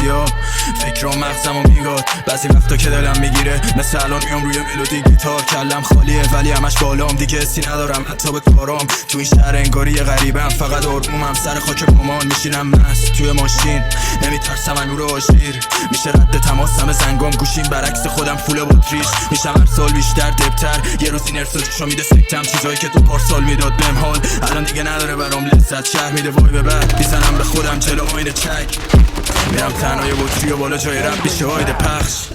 سیاه فکر و مغزمو میگاد بعضی وقتا که دلم میگیره مثل الان میام روی ملودی گیتار کلم خالیه ولی همش بالام دیگه حسی ندارم حتی به کارام تو این شهر انگاری غریبم فقط آرومم سر خاک مامان میشینم مست توی ماشین نمیترسم از نور آژیر میشه رد تماسم زنگام گوشیم برعکس خودم فول باتریش میشم هر سال بیشتر دبتر یه روزی نرس چشم میده سکتم چیزایی که تو پارسال میداد بهم حال الان دیگه نداره برام لذت شهر میده وای به بعد میزنم به خودم جلو آینه چک میرم تنهای بطری و بالا جای رب بیشه هایده پخش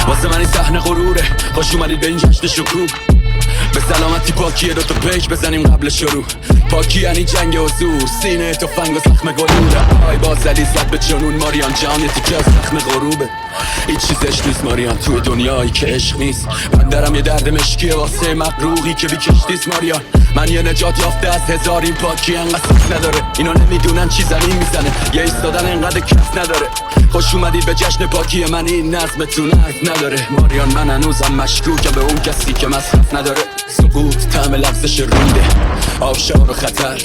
واسه من این صحنه غروره خوش اومدید به این جشن شکوه به سلامتی پاکیه دوتا پیک بزنیم قبل شروع پاکی یعنی جنگ حضور سینه تفنگ و زخم گلوله آی بازدی زد به جنون ماریان جان یه تیکه از زخم غروبه هیچ چیزش نیست ماریان توی دنیایی که عشق نیست من درم یه درد مشکیه واسه مقروقی که بی کشتیست ماریان من یه نجات یافته از هزار این پاکی انقدر سخت نداره اینا نمیدونن چی زمین میزنه یه ایستادن انقدر کس نداره خوش اومدید به جشن پاکی من این نظمتون حرف نداره ماریان من هنوزم مشکوکم به اون کسی که مصرف نداره سقوط طعم لفظش رونده آبشار و خطر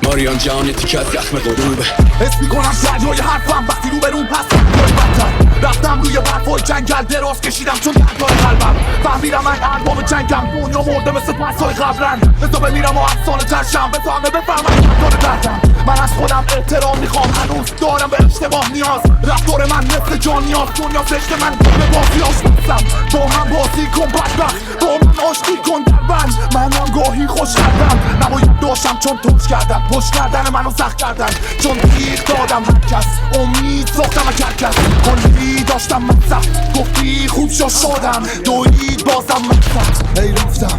ماریان جان یه تیکه از زخم غروبه حس میکنم دریای حرفم وقتی رو به روم پس روی بدتر رفتم روی برفای جنگل دراز کشیدم چون دردای قلبم فهمیدم من ارباب جنگم دنیا مرده مثل پسای قبلن بزا بمیرم و افسانه ترشم بزا همه بفهمم دردار دردم من از خودم احترام میخوام هنوز دارم به اشتباه نیاز رفتار من مثل جان نیاز دنیا زشت من به بازی آشپزم با من بازی کن بدبخت با من آشتی کن دربند من آنگاهی خوش کردم نباید داشتم چون توش کردم پشت کردن منو سخت کردن چون تیغ دادم هر کس امید ساختم از هر کس کلی داشتم من سخت گفتی خوب شدم دوید بازم من سخت ای رفتم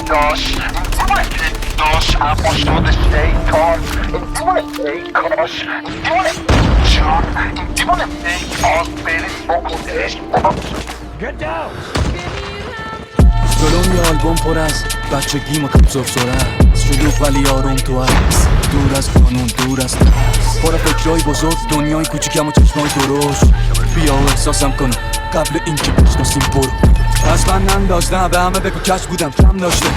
داشت اما شده شیطان کاش جان دیوانه آز برید بکنش جلوم یه آلبوم پر از بچگیم و کم سرسره شلوغ ولی آروم تو هست دور از قانون دور از ترس پر فکرهای بزرگ دنیای کوچیکم و چشمای درشت بیا و احساسم کنم قبل اینکه بشناسیم برو از من ننداز به همه بگو کش بودم کم داشته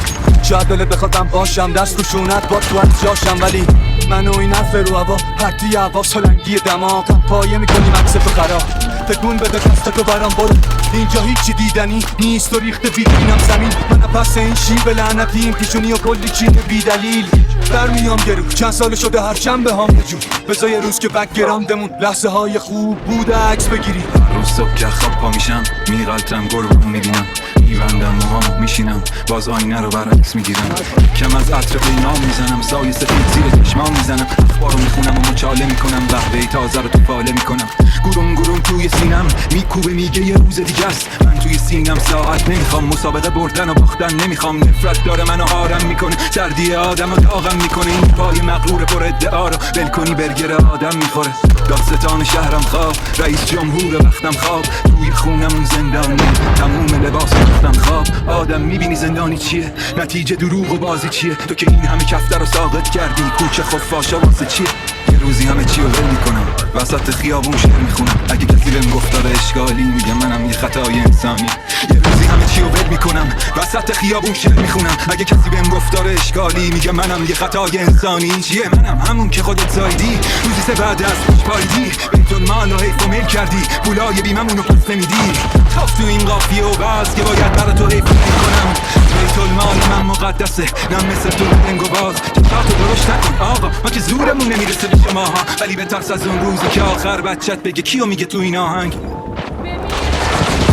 شاید دلت بخوادم باشم دست رو شونت با تو از جاشم ولی من و این حرف رو هوا پرتی هوا سلنگی دماغم پایه میکنیم عکس تو خراب تکون بده دست تو برام برو اینجا هیچی دیدنی نیست و ریخته بیدینم زمین من پس این شیب لعنتیم پیشونی و کلی چینه بی دلیل برمیام گرو چند سال شده هر شنبه هم نجوم بذار یه روز که بک گراندمون لحظه های خوب بوده عکس بگیری روز صبح که خواب پا میشم میغلطم گربه میبینم میبندم موهامو میشینم باز آینه رو برعکس میگیرم کم از عطر پیمان میزنم سایه سفید زیر چشمام میزنم اخبارو میخونم و مچاله میکنم قهوه تازه رو تو فاله میکنم گروم توی سینم میکوبه میگه یه روز دیگه است من توی سینم ساعت نمیخوام مسابقه بردن و باختن نمیخوام نفرت داره منو آرم میکنه سردی آدم و داغم میکنه این پای مغرور پر ادعا رو ول کنی برگر آدم میخوره داستان شهرم خواب رئیس جمهور وقتم خواب توی خونمون زندانی تموم لباس وقتم خواب آدم میبینی زندانی چیه نتیجه دروغ و بازی چیه تو که این همه کفتر رو ساقط کردی کوچه خفاشا واسه چیه یه روزی همه چی رو ول میکنم وسط خیابون شعر میخونم اگه کسی بهم گفت داره اشکالی میگم منم یه خطای انسانی یه روزی همه چی رو ول میکنم وسط خیابون شعر میخونم اگه کسی بهم گفت داره اشکالی میگم منم یه خطای انسانی چیه منم همون که خودت زایدی روزی سه بعد از خوش پایدی بیت المال و حیف و میل کردی پولای بیممونو پس نمیدی تاف تو این قافیه و باز که باید برا تو حیف کنم بیت المال من مقدسه نه مثل تو رنگ و باز چشاتو درشت نکن آقا ما که زورمون نمیرسه به شماها ولی به ترس از اون روزی که آخر بچت بگه کیو میگه تو این آهنگ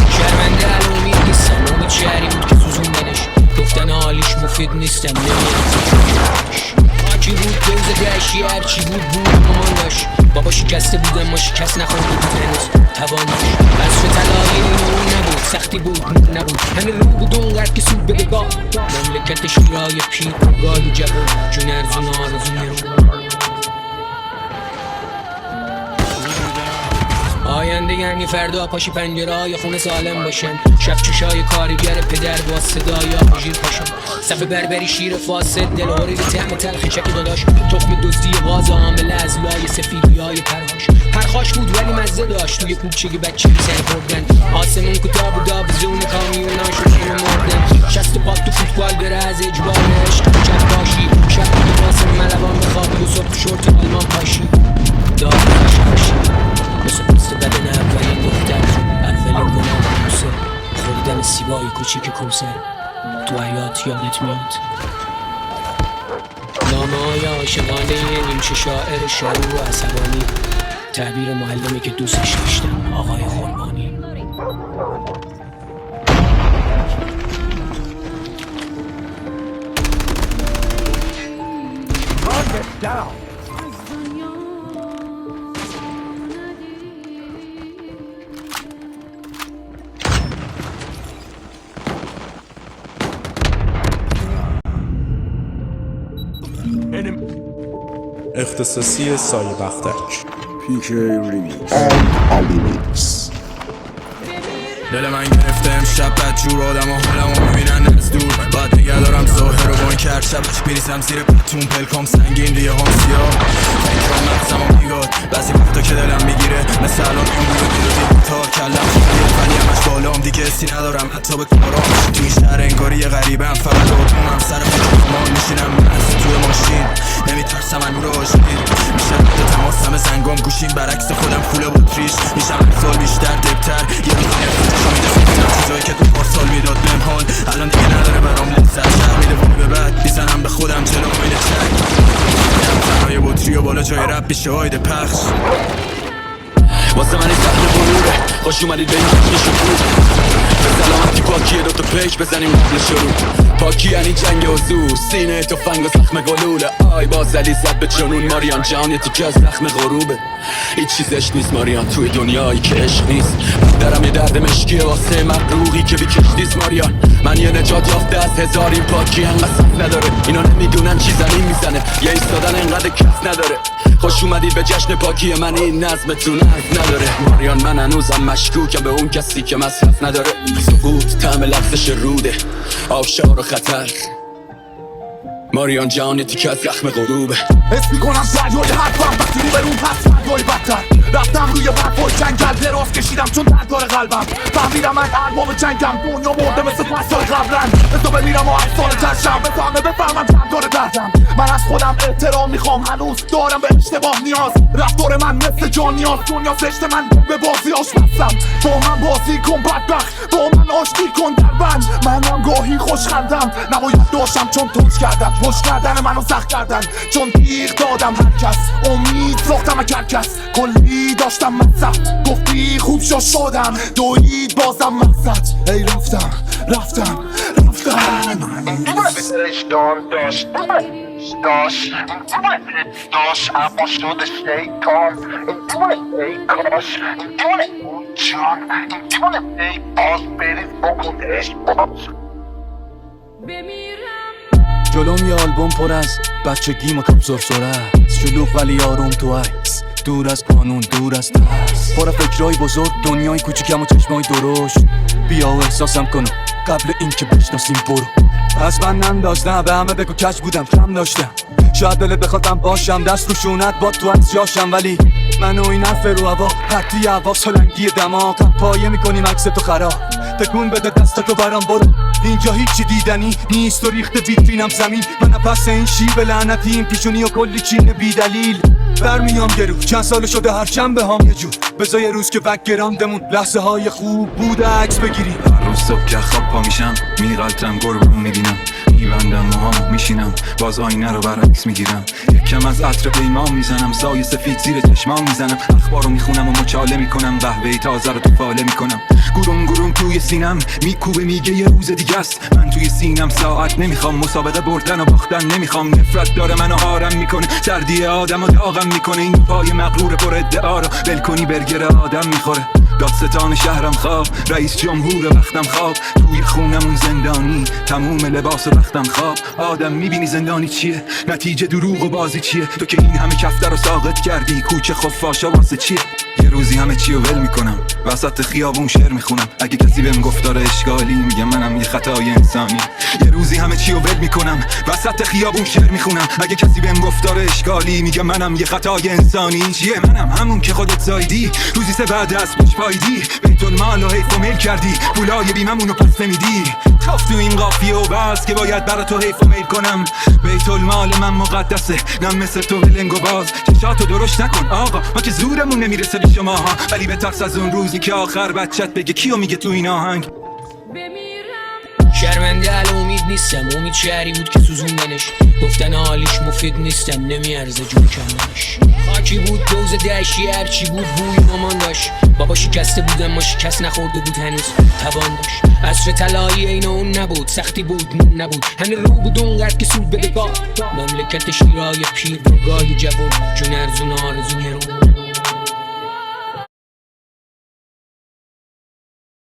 شرمنده علومی نیستم امید شهری بود که سوزوندنش گفتن حالیش مفید نیستم آکی بود دوز دشی هرچی بود مامان داشت بابا شکسته بودم ما شکست نخورده بود هنوز توانش از چه طلایی نور نبود سختی بود نبود همین رو بود اونقدر که سود بده گاه مملکت شیرای پیر گالو جوان جون ارزون آرزون نرون آینده یعنی فردا پاشی پنجره های خونه سالم باشن شب چشای کارگر پدر با صدای آژیر پاشن صف بربری شیر فاسد دلاری به طعم تلخ چک داداش تخم دزدی غاز عامل از لای سفیدی های پرخاش بود ولی مزه داشت توی کوچگی بچه سر بردن آسمون کتاب و دابزون کامیوناشو شیر مردن شست پاد تو فوتبال بره از اجبارش چپ باشی روزه تو حیات یادت میاد. نامه‌های عاشقانه نیمچه شاعر شروع و عصبانی، تعبیر معلمی که دوستش داشتم آقای قربانی. اختصاصی سایه بختک دل من گرفته امشب بدجور آدم و حالمو میبینن از دور. باید نگه دارم ظاهر رو بان کرد شبش بریزم زیر پتون پلکام سنگین ریه هم سیاه. فکرام مغزمو میگاد بعضی وقتا که دلم میگیره مثل الان اون روی میلودی گیتار کلم خالیه ولی همش بالام دیگه حسی ندارم حتی به کارام. تو این شهر انگاری یه غریبم فقط آرومم سر فکرام میشینم مست توی ماشین نمیترسم من رو آشقید میشه رد تماسم زنگام گوشیم برعکس خودم فول بطریش میشم سال بیشتر دبتر یه روزی نفتشا میده فکرم چیزایی که تو پارسال میداد بهم حال الان دیگه نداره برام لذت شهر میده وای به بعد میزنم به خودم جلو آینه چک میدم تنهای بطری و بالا جای رب بیشه آیده پخش. واسه من این صحنه غروره خوش اومدید به این جشن شکوه به سلامتی پاکیه دوتا پیش بزنیم قبل شروع. پاکی یعنی جنگ حضور سینه تفنگ و زخم گلوله آی باز علی زد به جنون ماریان جان یه تیکه از زخم غروبه. هیچ چیزش نیست ماریان توی دنیایی که عشق نیست. درم یه درد مشکیه واسه مغروقی که بی کشتیست ماریان. من یه نجات یافته از هزار این پاکی انقدر صف نداره اینا نمیدونن چی زمین میزنه یه ایستادن انقدر کف نداره. خوش اومدید به جشن پاکی من این نظمتون حرف نداره ماریان. من هنوزم مشکوکم به اون کسی که مصرف نداره. سقوط طعم لغزش روده آبشار و خطر ماریان جان یه تیکه از زخم غروبه. حس میکنم دریای حرفم وقتی رو برون پس فردای بدتر رفتم روی برفای جنگل دراز کشیدم چون درد داره قلبم. فهمیدم من ارباب جنگم دنیا مرده مثل 5 سال قبلن بسا بمیرم و 8 سال ترشم بفهمم چند داره دردم. من از خودم احترام میخوام هنوز دارم به اشتباه نیاز. رفتار من مثل جان نیاز دنیا زشت من به بازی آشپزم. با من بازی کن بدبخت با من آشتی کن در بند. منم گاهی خوشخندم نباید داشتم چون توش کردم پشت کردن منو سخت کردن چون تیغ دادم هر کس امید ساختم هر کس کلی داشتم مصف گفتی خوب شدم دوید بازم مقصد ای رفتم داشت اما شده شیطان این دیوانه ای کاش این دیوانه جان این دیوانه ای باز برید بکنش باز جلوم یه آلبوم پر از بچگیم و کم سرسره است. شلوغ ولی آروم تو عکس دور از قانون دور از ترس پر فکرهای بزرگ دنیای کوچیکم و چشمای درشت. بیا و احساسم کنم قبل اینکه بشناسیم برو. از من ننداز نه به همه بگو کج بودم کم داشتم. شاید دلت بخوادم باشم دست رو شونت با تو از جاشم ولی منو این حرف رو هوا حتی هوا سلنگی دماغم پایه میکنیم عکس تو خراب. تکون بده دستتو برام برو اینجا هیچی دیدنی نیست و ریخته ویترینم زمین. من پس این شیب لعنتی این پیشونی و کلی چین بی دلیل برمیام گرو. چند سال شده هر شنبه هم یه جور بذار یه روز که بکگراندمون لحظه های خوب بوده عکس بگیریم. هر روز صبح که خواب پا میشم میغلطم گربه‌مو میبینم میبندم موهامو میشینم باز آینه رو برعکس میگیرم. یکم از عطر پیمان میزنم سایه سفید زیر چشمام میزنم اخبارو میخونم و مچاله میکنم قهوه تازه رو تو فاله میکنم. گروم توی سینم میکوبه میگه یه روز دیگه است. من توی سینم ساعت نمیخوام مسابقه بردن و باختن نمیخوام. نفرت داره منو آرم میکنه سردی آدمو داغم میکنه. این پای مغرور پر ادعا رو ول کنی برگر آدم میخوره. دادستان شهرم خواب رئیس جمهور وقتم خواب توی خونمون زندانی تموم لباس وقتم خواب. آدم میبینی زندانی چیه نتیجه دروغ و بازی چیه. تو که این همه کفتر رو ساقط کردی کوچه خفاشا واسه چیه. یه روزی همه چی رو ول میکنم وسط خیابون شعر میخونم. اگه کسی بهم گفتار اشکالی میگه منم یه خطای انسانی. یه روزی همه چی رو ول میکنم وسط خیابون شعر میخونم. اگه کسی بهم گفتار اشکالی میگه منم یه خطای انسانی. چیه منم همون که خودت زایدی روزی سه بعد از پشت پایدی بیت المال و حیف و میل کردی پولای بیممون رو پس نمیدی. تاف تو این قافیه و بس که باید برا تو حیف و میل کنم. بیت المال من مقدسه نم مثل تو ولنگ و باز چشاتو درشت نکن آقا ما که زورمون نمیرسه به شماها. ولی به ترس از اون روزی که آخر بچت بگه کیو میگه تو این آهنگ شرمنده ال امید نیستم، امید شهری بود که سوزوندنش، گفتن حالیش مفید نیستم، نمیارزه جون کندنش. خاکی بود دوز دشتی، هرچی بود بوی مامان داشت، بابا شکسته بودم ما شکست نخورده بود هنوز توان داشت. عصر طلایی این اون نبود، سختی بود نون نبود، همه رو بود اونقدر که سود بده گاه. مملکت شیرای پیر برگاه جوون، جون ارزون آرزون رو